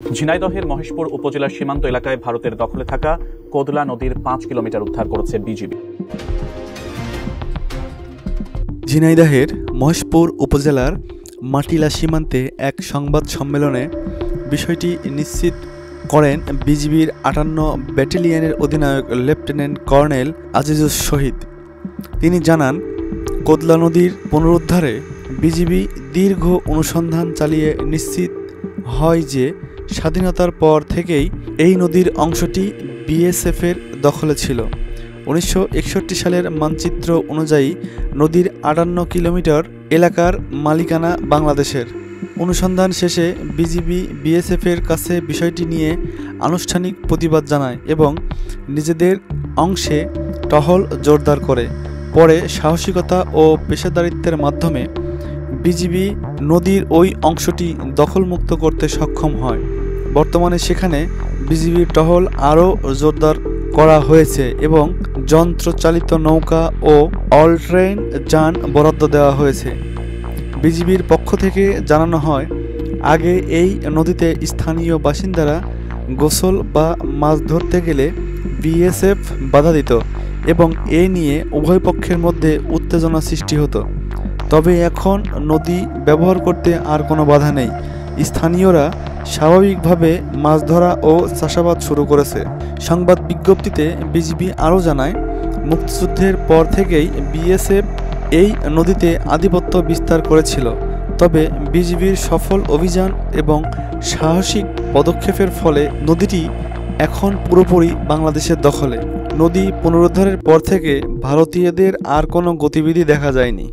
ঝিনাইদহের মহেশপুর উপজেলার সীমান্ত এলাকায় ভারতের দখলে থাকা কোদলা নদীর ৫ কিলোমিটার উদ্ধার করেছে বিজিবি। ঝিনাইদহের মহেশপুর উপজেলার মাটিলা সীমান্তে এক সংবাদ সম্মেলনে বিষয়টি নিশ্চিত করেন বিজিবির ৫৮ ব্যাটালিয়নের অধিনায়ক লেফটেন্যান্ট কর্নেল আজিজুস শহীদ। তিনি জানান, কোদলা নদীর পুনরুদ্ধারে বিজিবি দীর্ঘ অনুসন্ধান চালিয়ে নিশ্চিত হয় যে স্বাধীনতার পর থেকেই এই নদীর অংশটি বিএসএফের দখলে ছিল। ১৯৬১ সালের মানচিত্র অনুযায়ী নদীর ৫৮ কিলোমিটার এলাকার মালিকানা বাংলাদেশের। অনুসন্ধান শেষে বিজিবি বিএসএফের কাছে বিষয়টি নিয়ে আনুষ্ঠানিক প্রতিবাদ জানায় এবং নিজেদের অংশে টহল জোরদার করে। পরে সাহসিকতা ও পেশাদারিত্বের মাধ্যমে বিজিবি নদীর ওই অংশটি দখলমুক্ত করতে সক্ষম হয়। বর্তমানে সেখানে বিজিবির টহল আরও জোরদার করা হয়েছে এবং যন্ত্রচালিত নৌকা ও অলট্রেন যান বরাদ্দ দেওয়া হয়েছে। বিজিবির পক্ষ থেকে জানানো হয়, আগে এই নদীতে স্থানীয় বাসিন্দারা গোসল বা মাছ ধরতে গেলে বিএসএফ বাধা দিত এবং এ নিয়ে উভয় পক্ষের মধ্যে উত্তেজনা সৃষ্টি হতো। তবে এখন নদী ব্যবহার করতে আর কোনো বাধা নেই। স্থানীয়রা স্বাভাবিকভাবে মাছ ধরা ও চাষাবাদ শুরু করেছে। সংবাদ বিজ্ঞপ্তিতে বিজিবি আরও জানায়, মুক্তিযুদ্ধের পর থেকেই বিএসএফ এই নদীতে আধিপত্য বিস্তার করেছিল। তবে বিজিবির সফল অভিযান এবং সাহসিক পদক্ষেপের ফলে নদীটি এখন পুরোপুরি বাংলাদেশের দখলে। নদী পুনরুদ্ধারের পর থেকে ভারতীয়দের আর কোনো গতিবিধি দেখা যায়নি।